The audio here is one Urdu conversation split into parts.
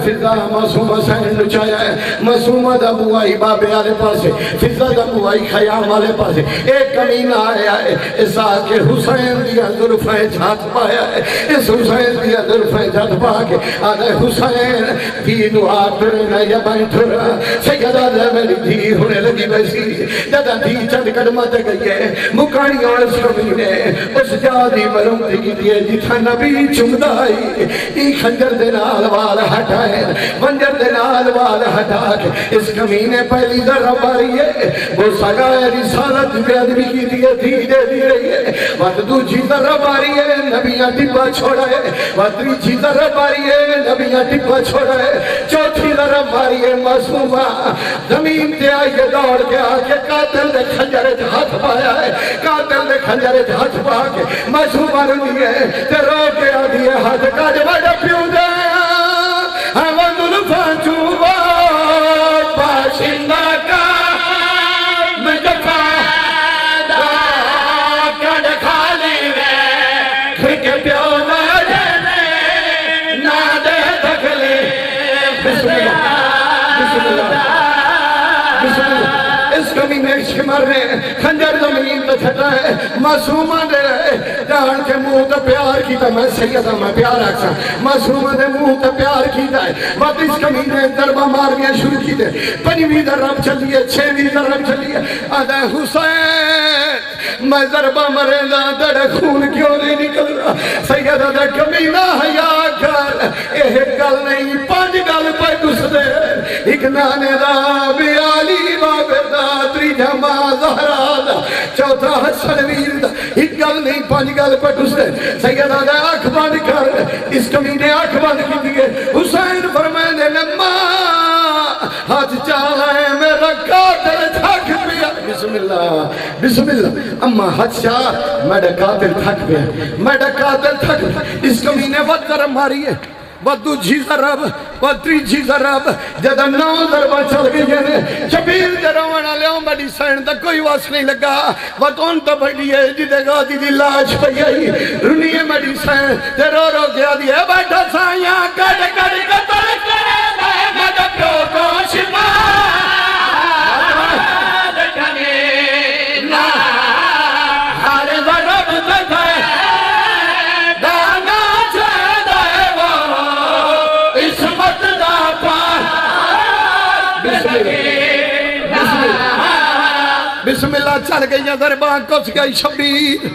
فضا معصوم حسین نچایا ہے معصوم دا بوائی بابے والے پاسے فضا دا بوائی خیام والے پاسے ایک کمینہ آیا ہے اس آکے حسین دیا ظرفیں جھات پایا ہے اس حسین دیا ظرفیں جھات پا کے آدھے حسین بھی دعا کرنا یا بیٹھنا سیدہ دے میری دھی ہونے لگی ویسی جدہ دھی چند قدمت گئی ہے مکانی اور سمینے اس جادی مرم تھی دیئے جتھا نبی چمدائی ای خنجر دے نال وال ہٹائے منجر دے نال وال ہٹا کے اس کمینے پہلی ذرہ باری ہے وہ سگائے رسالت بے ادبی کی دیئے دھی دے دی رہی ہے وقت دوچی ذرہ باری ہے نبیاں ٹپا چھوڑا ہے وقت تریچی ذرہ باری ہے نبیاں ٹپا چھوڑا ہے چوتھی ذرہ باری ہے معصومہ زمین تے آئیے دوڑ کے آکے قاتل نے خنجر ہاتھ پایا ہے قاتل نے خنجر ہاتھ پا کے معصومہ رنی ہے تے رو کے آدھی ہے ہاتھ کاج بڑا پیوں دے ہم دلفا چوبا پاشندہ کا مجفا دا کڑ کھالی وے کھرک پیوں نہ دے نہ دے دکھلے بسم اللہ بسم اللہ بسم اللہ اس کمی میں شمر رہے خنجر زمین میں چھٹا ہے معصومہ دے رہے جان کے منہ تا پیار کیتا میں سیدہ میں پیار آکسا معصومہ دے منہ تا پیار کیتا ہے وقت اس کمی نے دربہ مارنیاں شروع کی دے پنیویں درب چلی ہے چھویں درب چلی ہے آدھے حسین میں ضربہ مرے گا دڑ خون کیوں نہیں نکل رہا سیدہ دے کمی نہ حیا کر ایک گل نہیں پانچ گل پہ گس دے ایک نانے دا بیالی بابے دا تری جمع زہرہ دا چوتھا حسن ویر دا ایک گل نہیں پانچ گل پہ گس دے سیدہ دے آنکھ بند کر اس کمی نے آنکھ بند کی دیئے حسین فرمائے دے لما ہاتھ چالا ہے میرا قاتل تھک پیا بسم اللہ بسم اللہ اما ہاتھ چاہ میرا قاتل تھک پیا میرا قاتل تھک پیا اس کمی نے وقت ضرب ماری ہے ودو جھی ضرب وطری جھی ضرب جدہ نو ضربہ چل گئی جنے شبیر جروانا لیوں بڑی سین دا کوئی واس نہیں لگا وطون تو بڑی ہے جدے گا دی لاج پہ آئی رنی ہے بڑی سین تے رو رو گیا دی ہے بیٹھا سائیاں کڑ کڑ قتل کرے مدہ پیو کو شما دکھنے نا ہر ضرب دکھے بسم اللہ چل گئی دربان کس گئی شبیر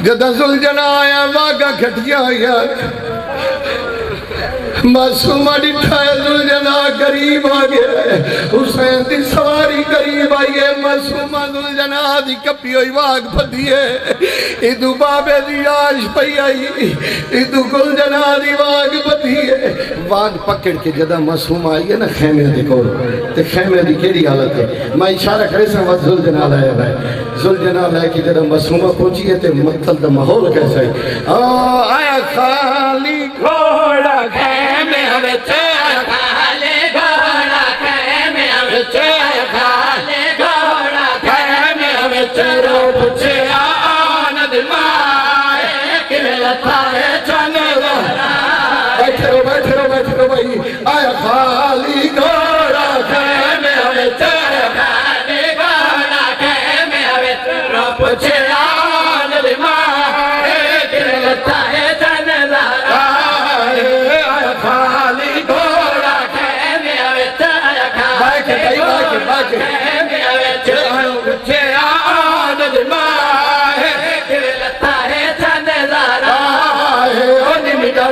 جدہ زلجنہ آیا واگا کھٹیا آیا معصومہ ڈٹھائے زلجنہ قریب آگیا حسین دی سواری قریب آئیے معصومہ زلجنہ دی کپی ہوئی واگ پھدی ہے ادو بابے دی آش پئی آئی ادو گلجنہ دی واگ پھدی ہے واگ پکڑ کے جدہ معصومہ آئی ہے نا خیمے دی کو تے خیمے دی کیڑی حالت ہے میں اشارہ کرے سا وقت زلجنہ لائے بھائی زلجنہ لائے کی جدہ معصومہ پہنچی ہے تے مقتل دا محول کیسا ہے آیا خالی گھوڑا خیمے ہوئے چایا خالی گھوڑا خیمے ہوئے چایا خالی گھوڑا خیمے ہوئے چرو پچھے آند مائے کلتا ہے چنگا بیٹھے رو بھائی آیا خالی گھوڑا خیمے ہوئے چایا خالی گھوڑا خیمے ہوئے چرو پچھے آند مائے کلتا ہے چنگا خالی گھوڑا خیمے ہوئے چایا خالی گھوڑا خیمے ہوئے چرو پچھے آند مائے کلتا ہے چنگا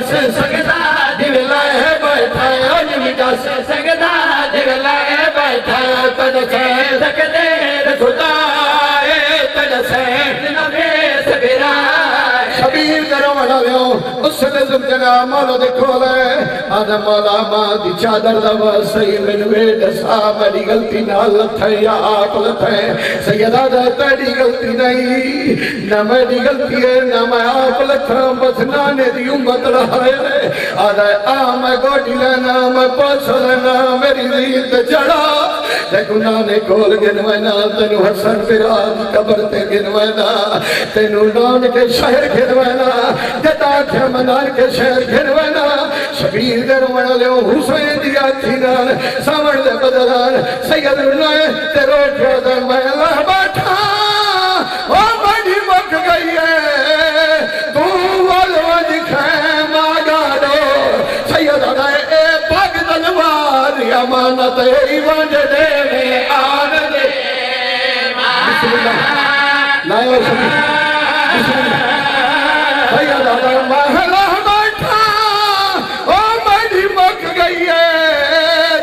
سے سگدہ دلہ ہے بیٹھا ہے انجمیدہ سے سگدہ دلہ ہے بیٹھا ہے تجھ سے سگدے خدا ہے تجھ سے نبی سبیرہ شبیر دروں بڑھا لیوں اس سے زمجنہ مولو دیکھو لے آدم مولا ماں دی چادر دوا سی من ویڈ سا میری غلطی نہ لتھے یا آق لتھے سیدہ دا تیری غلطی نہیں نہ میری غلطی ہے نہ میں آق لتھا بس نانے دی امت رہے آدھا آم گوٹی لینا میں پاس لینا میری زید چڑھا دیکھو نانے کول گنوینا تینو حسن فراز قبر تے گنوینا تینو نان کے شہر گنوینا جتا کے منان کے شہر گنوینا شبیر دے روڑ لیو حسین دیا تھیران سامن دے بدلان سید رنائے تے روٹھے دے میں اللہ بیٹھا او بڑی مک گئی ہے تو والوج خیمہ گاڑو سید رنائے اے پاک دلوار امانت ایوانج دے میں آن دے بسم اللہ لائے شبیر بسم اللہ سید رنائے محلہ بیٹھا او بڑی مک گئی ہے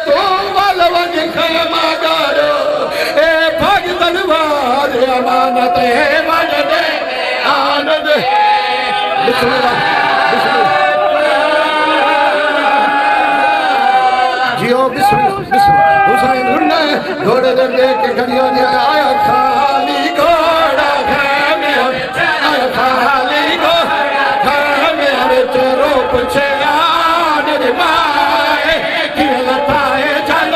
تو والوج خیمہ گاڑو اے پاک دلوار امانت ایوانج دے میں آن دے بسم اللہ بسم اللہ جیو بسم اللہ بسم اللہ حسین رنہ گھوڑے دے لے کے گھڑیوں نے آیا خالی گھوڑا گھامے آیا خالی گھوڑا گھامے چرو پچھے آنے دے مائے کیویں لتائے چل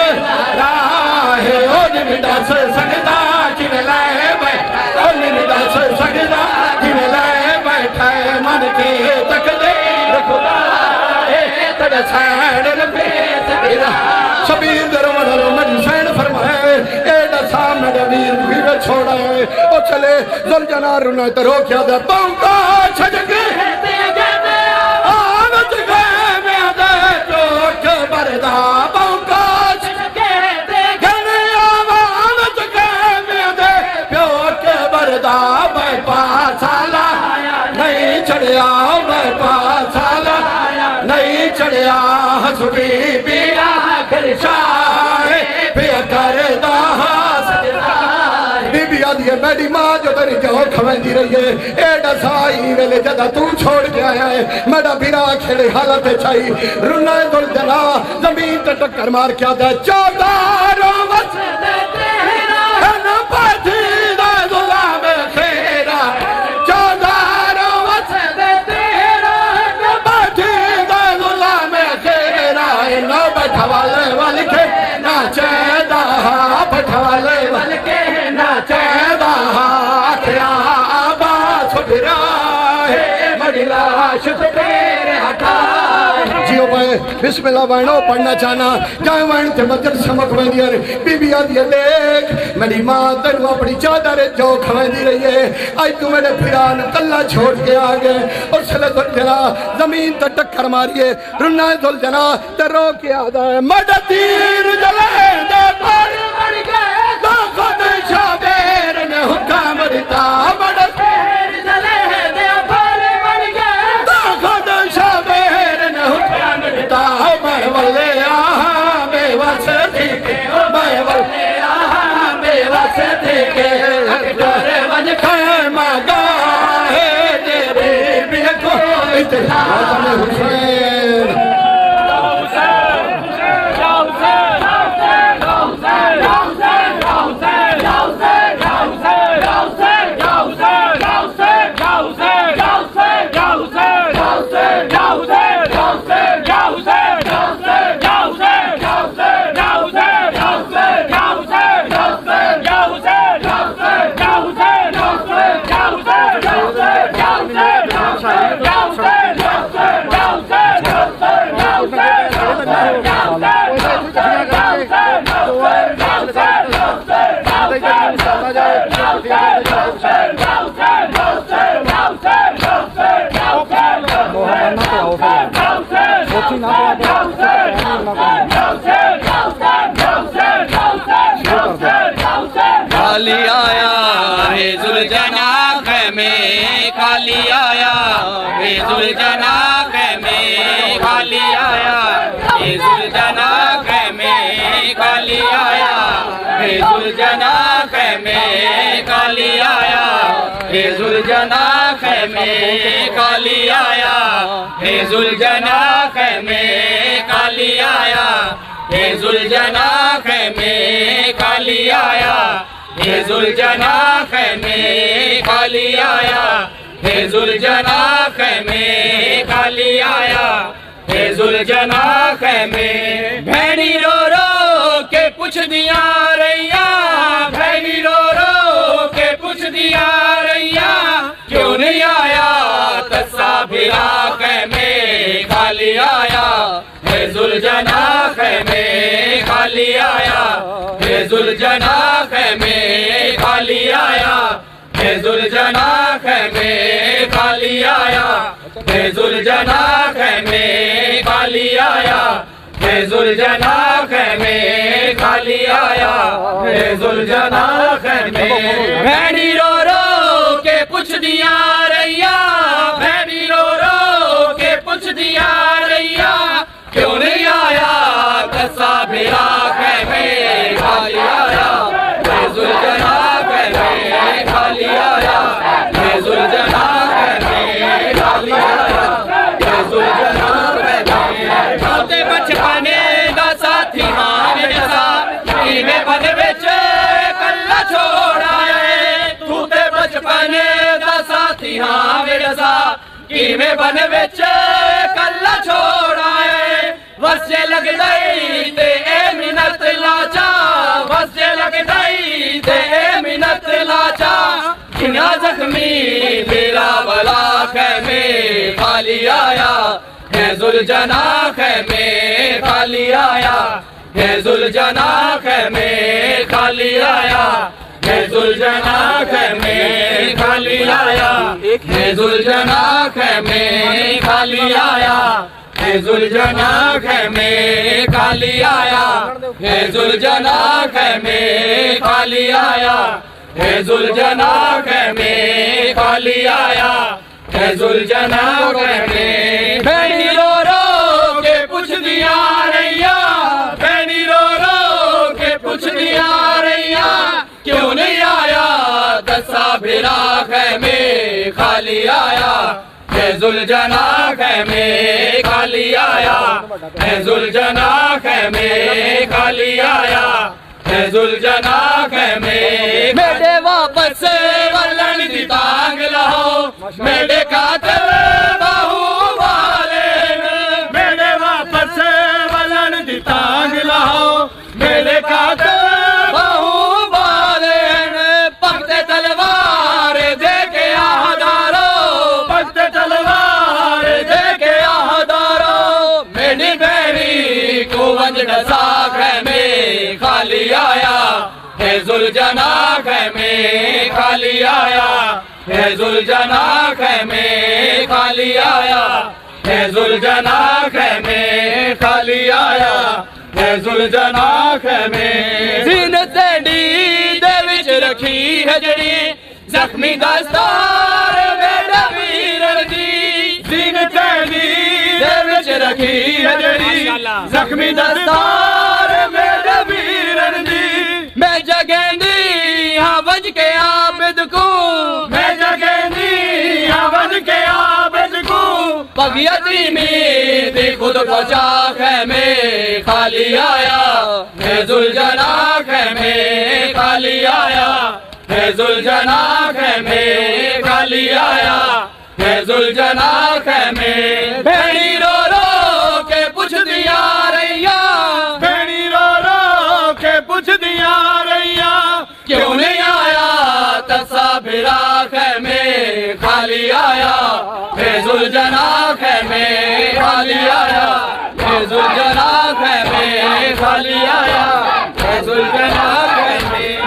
راہے او نمیدہ سے سکتا کیویں لائے بیٹھا او نمیدہ سے سکتا کیویں لائے بیٹھا من کے تک دے رکھو دائے تڑے سائڑ رفیت میرا شبیر در ورلو من سین فرمائے ایڈا سامنے ویر بھیوے چھوڑائے او چلے زلجنار رنائے ترو کیا دے پاؤں چھجگے آنت گئے میں دے چوٹ بردا پاؤں چھجگے گھنے آنت گئے میں دے پیوٹ بردا میں پاسالا نہیں چڑھیا میں پاسالا نہیں چڑھیا حسبی بینا شاہ پیا کردہ بی بی آدھی ہے میری ماں جو تری جو کھویں دی رہی ہے ایڈا سائی ویلے جدہ تو چھوڑ کے آیا ہے میڈا بیرا کھڑے حالت چاہی رنہ دل جنا زمین تے ٹکر مار کیا دے چوداروں وسط تیرا ہے پاتی دے ظلام خیرہ چوداروں وسط تیرا ہے پاتی دے ظلام خیرہ نو بیٹھا والے والی کے ناچیدہ بٹھوالے والے کے ناچیدہ کیا آباس پھرائے مڑی لاش تو تیرے ہٹائے جیو بھائی بسم اللہ وائنو پڑھنا چاہنا جائے وائن تے مجد سمک میں دیا بی بی آدھی ہے دیکھ میری ماں تنو اپنی چادر جو کھویں دی رہی ہے آج تو میرے پھران کلہ چھوڑ کے آگے اور سلے دل جنا زمین تے ٹکر ماریے رنہ دل جنا تے رو کے آدھا ہے مڈا تیر جلے دے پڑ مر گئے تو خود شابیر نے حکام دیتا مڈا تیر جلے دے پڑ مر گئے تو خود شابیر نے حکام دیتا میں والے آہاں بے واسطی کے میں والے آہاں بے واسطی کے ڈرے وج خیمہ گاہے دے بی بی کو اتحاد حسین خالی آیا ہے ذوالجنا خیمے خالی آیا ہے ذوالجنا خیمے خالی آیا ہے ذوالجنا خیمے خالی آیا ہے ذوالجنا خیمے خالی آیا ہے ذوالجنا خیمے خالی آیا ہے ذوالجنا خیمے خالی آیا ہے ذوالجنا خیمے خالی آیا ہے ذوالجنا خیمے خالی آیا ہے ذوالجنا خیمے خالی آیا ہے ذوالجنا خیمے بھینی رو رو کے پوچھ دیا رہیا بھینی رو رو کے پوچھ دیا رہیا کیوں نہیں آیا تسا بھرا خیمے خالی آیا ذوالجناح میں خالی آیا ہے ذوالجناح میں خالی آیا ہے ذوالجناح میں خالی آیا ہے ذوالجناح میں خالی آیا ہے ذوالجناح میں خالی آیا ہے ذوالجناح میں بھینی رو رو کے پوچھ دیا ریا بھینی رو رو کے پوچھ دیا ریا کیوں نہیں آیا کسا بھیرا میں خالی آیا ہے ذوالجناح میں خالی آیا ہے ذوالجناح میں خالی آیا ہے ذوالجناح میں چھوٹے بچپنے دا ساتھی ہاں میرے ساتھ میں بن وچ کلا چھوڑا ہے تو تے بچپنے دا ساتھی ہاں میرے ساتھ میں بن وچ کلا چھوڑا ہے وسے لگ گئی تے اے منت لاچا وسے لگ گئی تے اے منت لاچا کنا زخمی میرا بلا میں خالی آیا ہے ذوالجناح میں خالی آیا ہے ذوالجناح میں خالی آیا ہے ذوالجناح میں خالی آیا ہے ذوالجناح میں خالی آیا ہے ذوالجناح میں خالی آیا ہے ذوالجناح میں خالی آیا ہے ذوالجناح میں خالی آیا ہے ذوالجناح میں بھینی رو رو کے پوچھ دیا ریا بھینی رو رو کے پوچھ دیا ریا کیوں نہیں آیا دسا بھیرا میں خالی آیا ہے ذوالجناح میں خالی آیا ہے ذوالجناح میں خالی آیا ہے ذوالجناح میں میرے واپس ولن دی تانگ لہو میرے قاتل باہو والے میرے واپس ولن دی تانگ لہو میرے قاتل باہو والے پکتے تلوار دے کے آہدارو پکتے تلوار دے کے آہدارو میری بہنی کو ونج ڈساکھ میں خالی آیا ہے ذوالجناح میں خالی آیا ہے ذوالجناح میں خالی آیا ہے ذوالجناح میں خالی آیا ہے ذوالجناح میں زینت ڈی دے وچ رکھی ہے جڑی زخمی دستار میرا ویرن دی زینت ڈی دے وچ رکھی ہے جڑی زخمی دستار میرا ویرن دی میں جگندی ہاں وج کے عابد کو میں جگندی ہاں وج کے عابد کو پگیتی میں دی خود پچاخ میں خالی آیا ہے ذوالجناح میں خالی آیا ہے ذوالجناح میں خالی آیا ہے ذوالجناح میں بھینی رو رو کے پوچھ دیا ریا بھینی رو رو کے پوچھ دیا ریا کیوں نہیں آیا تسا بھیراخ میں خالی آیا ہے ذوالجناح میں خالی آیا ہے ذوالجناح میں خالی آیا ہے ذوالجناح میں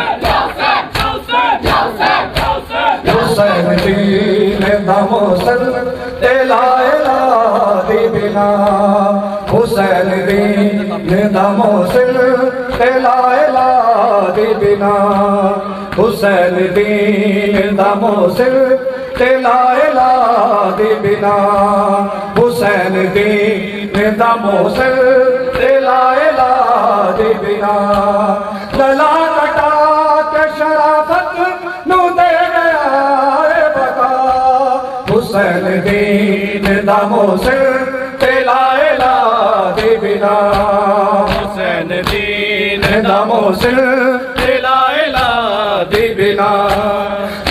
حسین دین دا موصل لا الہ دی بنا حسین دین دا موصل لا الہ دی بنا حسین دین دا موصل لا الہ دی بنا حسین دین دا موصل لا الہ دی بنا گلا کٹا کے شرافت نو دے حسین دین دا موصل لا الہ دی بنا حسین دین دا موصل لا الہ دی بنا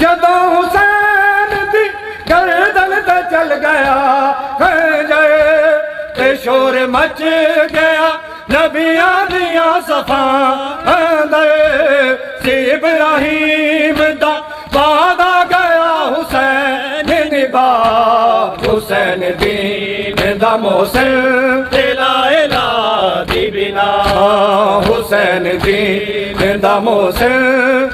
جدو حسین دی گردن تے چل گیا خنجر تے شور مچ گیا نبیاں دیاں صفاں اندر سی ابراہیم دا بعد آ گیا حسین نبا حسین دین دا موصل لا الہ حسین دین دا محسن